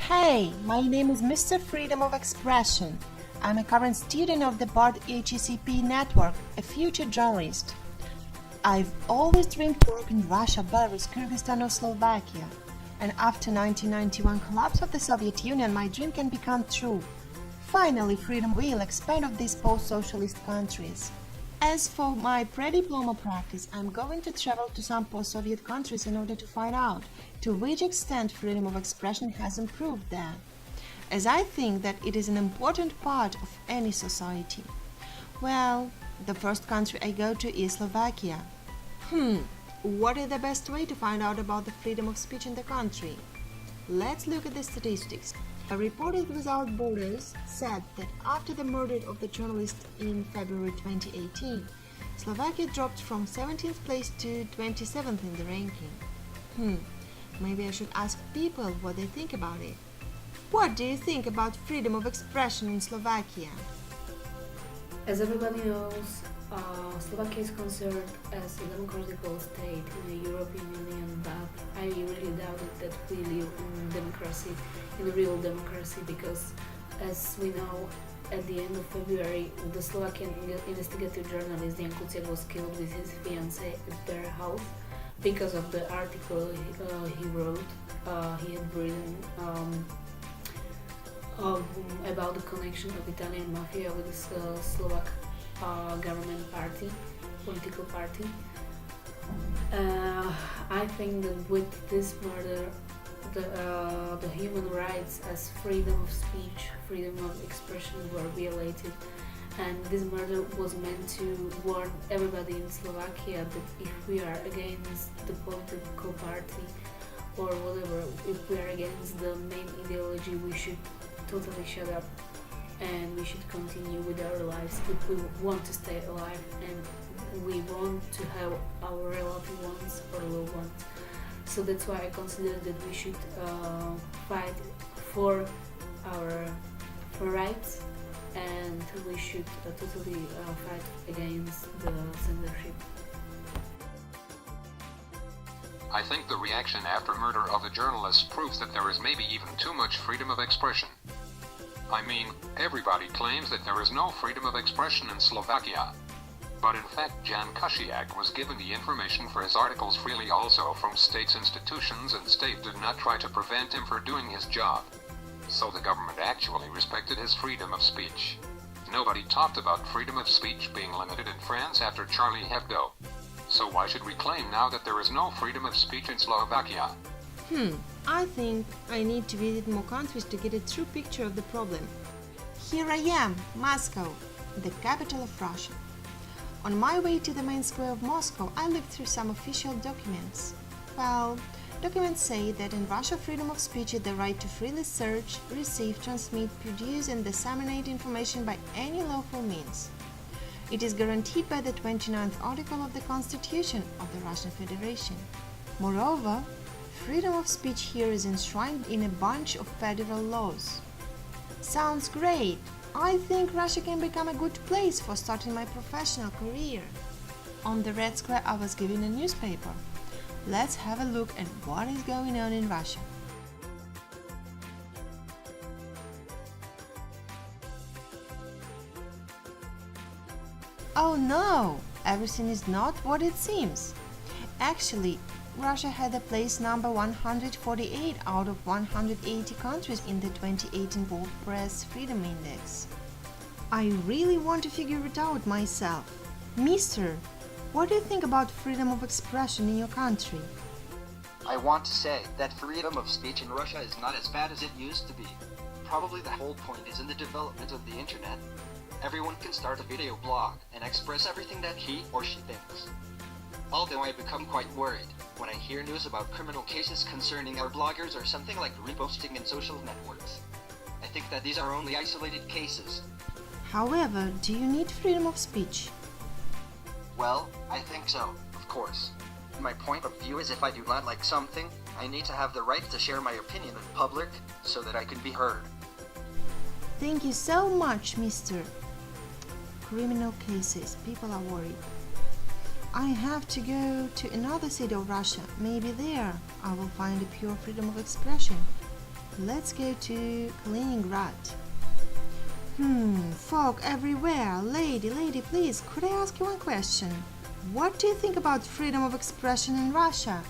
Hey, my name is Mr. Freedom of Expression. I'm a current student of the BART HECP network, a future journalist. I've always dreamed to work in Russia, Belarus, Kyrgyzstan or Slovakia. And after 1991 collapse of the Soviet Union, my dream can become true. Finally, freedom will expand of these post-socialist countries. As for my pre-diploma practice, I'm going to travel to some post-Soviet countries in order to find out to which extent freedom of expression has improved there, as I think that it is an important part of any society. Well, the first country I go to is Slovakia. What is the best way to find out about the freedom of speech in the country? Let's look at the statistics. A Reporters Without Borders said that after the murder of the journalist in February 2018, Slovakia dropped from 17th place to 27th in the ranking. Maybe I should ask people what they think about it. What do you think about freedom of expression in Slovakia? As everybody knows, Slovakia is considered as a democratical state in the European Union, but I really doubt it that we live in democracy, in a real democracy, because as we know, at the end of February, the Slovakian investigative journalist Jan Kuciak was killed with his fiancée at their house because of the article he wrote. He had written about the connection of Italian mafia with the Slovak government party, political party. I think that with this murder, the human rights as freedom of speech, freedom of expression were violated, and this murder was meant to warn everybody in Slovakia that if we are against the political party or whatever, if we are against the main ideology, we should totally shut up and we should continue with our lives if we want to stay alive and we want to have our relative ones or loved ones. So that's why I consider that we should fight for our rights, and we should totally fight against the censorship. I think the reaction after murder of the journalist proves that there is maybe even too much freedom of expression. I mean, everybody claims that there is no freedom of expression in Slovakia. But in fact, Jan Kuciak was given the information for his articles freely also from state's institutions, and state did not try to prevent him from doing his job. So the government actually respected his freedom of speech. Nobody talked about freedom of speech being limited in France after Charlie Hebdo. So why should we claim now that there is no freedom of speech in Slovakia? I think I need to visit more countries to get a true picture of the problem. Here I am, Moscow, the capital of Russia. On my way to the main square of Moscow, I looked through some official documents. Well, documents say that in Russia freedom of speech is the right to freely search, receive, transmit, produce and disseminate information by any lawful means. It is guaranteed by the 29th article of the Constitution of the Russian Federation. Moreover, freedom of speech here is enshrined in a bunch of federal laws. Sounds great! I think Russia can become a good place for starting my professional career. On the Red Square I was given a newspaper. Let's have a look at what is going on in Russia. Oh no! Everything is not what it seems. Actually, Russia had a place number 148 out of 180 countries in the 2018 World Press Freedom Index. I really want to figure it out myself. Mister, what do you think about freedom of expression in your country? I want to say that freedom of speech in Russia is not as bad as it used to be. Probably the whole point is in the development of the internet. Everyone can start a video blog and express everything that he or she thinks. Although I become quite worried when I hear news about criminal cases concerning our bloggers or something like reposting in social networks. I think that these are only isolated cases. However, do you need freedom of speech? Well, I think so, of course. My point of view is if I do not like something, I need to have the right to share my opinion in public so that I can be heard. Thank you so much, Mister. Criminal cases, people are worried. I have to go to another city of Russia. Maybe there I will find a pure freedom of expression. Let's go to Kaliningrad. Fog everywhere. Lady, please, could I ask you one question? What do you think about freedom of expression in Russia?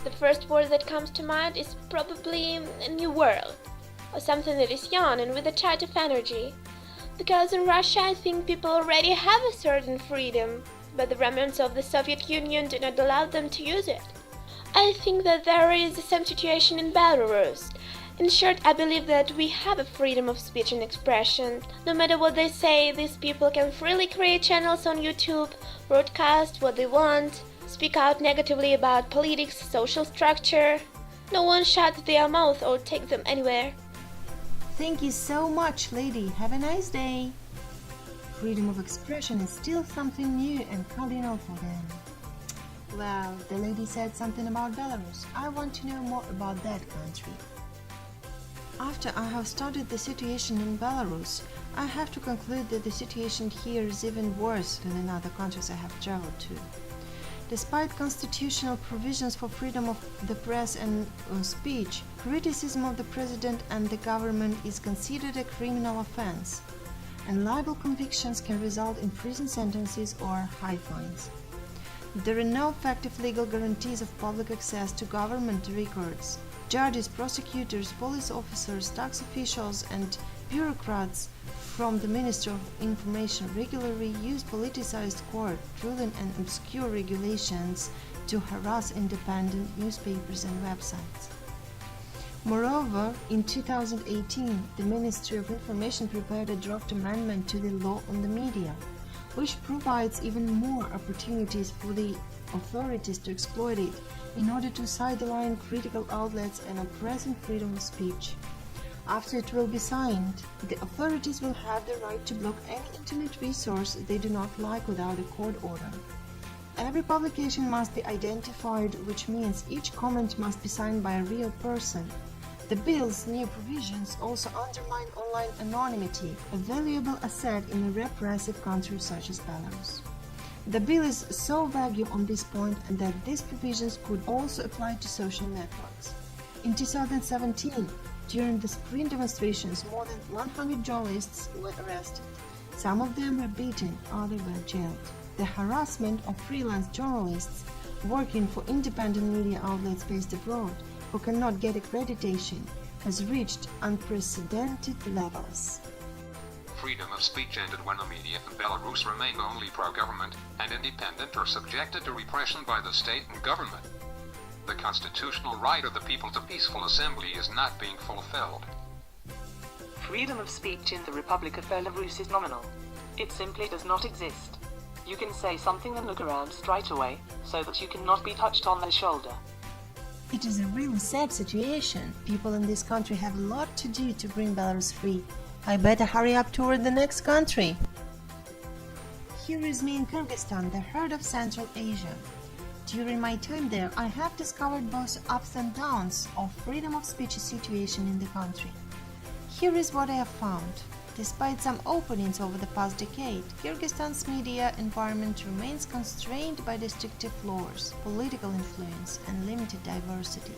The first word that comes to mind is probably a new world, or something that is young and with a touch of energy. Because in Russia I think people already have a certain freedom, but the remnants of the Soviet Union do not allow them to use it. I think that there is the same situation in Belarus. In short, I believe that we have a freedom of speech and expression. No matter what they say, these people can freely create channels on YouTube, broadcast what they want, speak out negatively about politics, social structure. No one shuts their mouth or takes them anywhere. Thank you so much, lady. Have a nice day. Freedom of expression is still something new and cardinal for them. Well, the lady said something about Belarus. I want to know more about that country. After I have studied the situation in Belarus, I have to conclude that the situation here is even worse than in other countries I have traveled to. Despite constitutional provisions for freedom of the press and speech, criticism of the president and the government is considered a criminal offense, and libel convictions can result in prison sentences or high fines. There are no effective legal guarantees of public access to government records. Judges, prosecutors, police officers, tax officials, and bureaucrats from the Ministry of Information regularly use politicized court ruling and obscure regulations to harass independent newspapers and websites. Moreover, in 2018, the Ministry of Information prepared a draft amendment to the law on the media, which provides even more opportunities for the authorities to exploit it in order to sideline critical outlets and oppressing freedom of speech. After it will be signed, the authorities will have the right to block any internet resource they do not like without a court order. Every publication must be identified, which means each comment must be signed by a real person. The bill's new provisions also underline online anonymity, a valuable asset in a repressive country such as Belarus. The bill is so vague on this point that these provisions could also apply to social networks. In 2017, during the spring demonstrations, more than 100 journalists were arrested. Some of them were beaten, others were jailed. The harassment of freelance journalists working for independent media outlets based abroad who cannot get accreditation has reached unprecedented levels. Freedom of speech ended when the media in Belarus remained only pro-government and independent or subjected to repression by the state and government. The constitutional right of the people to peaceful assembly is not being fulfilled. Freedom of speech in the Republic of Belarus is nominal. It simply does not exist. You can say something and look around straight away, so that you cannot be touched on the shoulder. It is a really sad situation. People in this country have a lot to do to bring Belarus free. I better hurry up toward the next country. Here is me in Kyrgyzstan, the heart of Central Asia. During my time there, I have discovered both ups and downs of freedom of speech situation in the country. Here is what I have found. Despite some openings over the past decade, Kyrgyzstan's media environment remains constrained by restrictive laws, political influence, and limited diversity.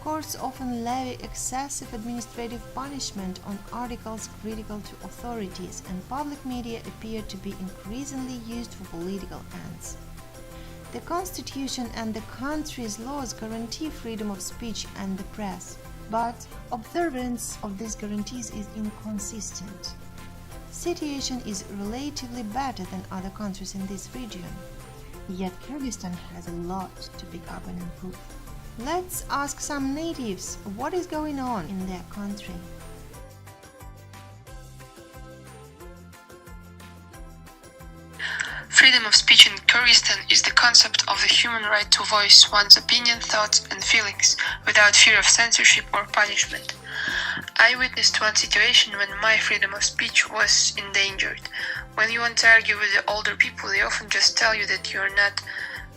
Courts often levy excessive administrative punishment on articles critical to authorities, and public media appear to be increasingly used for political ends. The constitution and the country's laws guarantee freedom of speech and the press, but observance of these guarantees is inconsistent. Situation is relatively better than other countries in this region, yet Kyrgyzstan has a lot to pick up and improve. Let's ask some natives what is going on in their country. Freedom of speech in Kyrgyzstan is the concept of the human right to voice one's opinion, thoughts, and feelings without fear of censorship or punishment. I witnessed one situation when my freedom of speech was endangered. When you want to argue with the older people, they often just tell you that you are not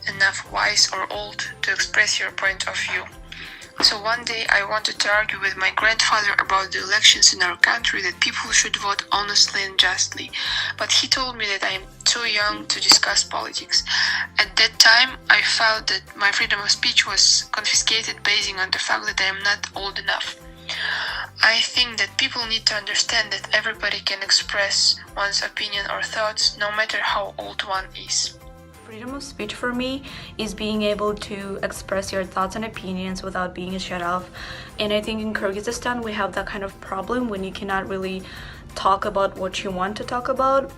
enough wise or old to express your point of view. So one day I wanted to argue with my grandfather about the elections in our country, that people should vote honestly and justly, but he told me that I am too young to discuss politics. At that time, I felt that my freedom of speech was confiscated based on the fact that I am not old enough. I think that people need to understand that everybody can express one's opinion or thoughts, no matter how old one is. Freedom of speech for me is being able to express your thoughts and opinions without being shut off. And I think in Kyrgyzstan we have that kind of problem when you cannot really talk about what you want to talk about.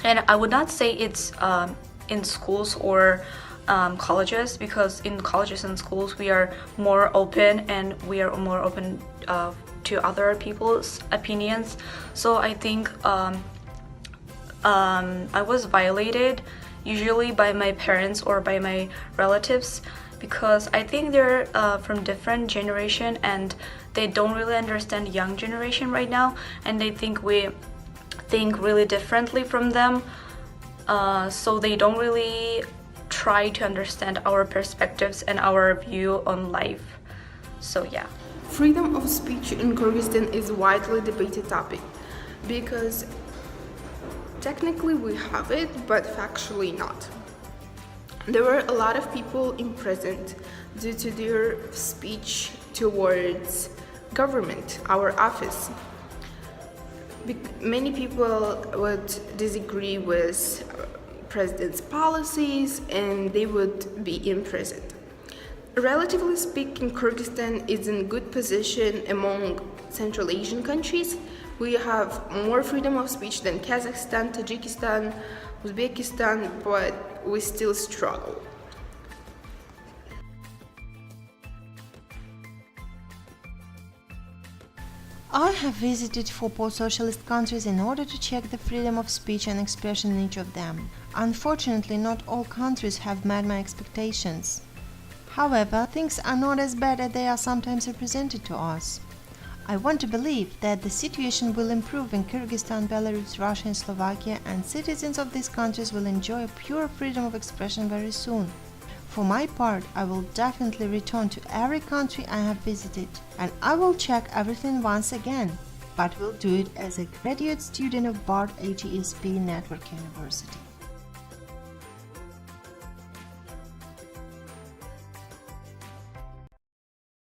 And I would not say it's in schools or colleges, because in colleges and schools we are more open and we are more open to other people's opinions. So I think I was violated usually by my parents or by my relatives, because I think they're from different generation and they don't really understand young generation right now, and they think we think really differently from them, so they don't really try to understand our perspectives and our view on life. So yeah. Freedom of speech in Kyrgyzstan is a widely debated topic because technically we have it, but factually not. There were a lot of people imprisoned due to their speech towards government, our office. Many people would disagree with president's policies and they would be imprisoned. Relatively speaking, Kyrgyzstan is in good position among Central Asian countries. We have more freedom of speech than Kazakhstan, Tajikistan, Uzbekistan, but we still struggle. I have visited 4 post-socialist countries in order to check the freedom of speech and expression in each of them. Unfortunately, not all countries have met my expectations. However, things are not as bad as they are sometimes represented to us. I want to believe that the situation will improve in Kyrgyzstan, Belarus, Russia and Slovakia, and citizens of these countries will enjoy pure freedom of expression very soon. For my part, I will definitely return to every country I have visited, and I will check everything once again, but will do it as a graduate student of BART HESP Network University.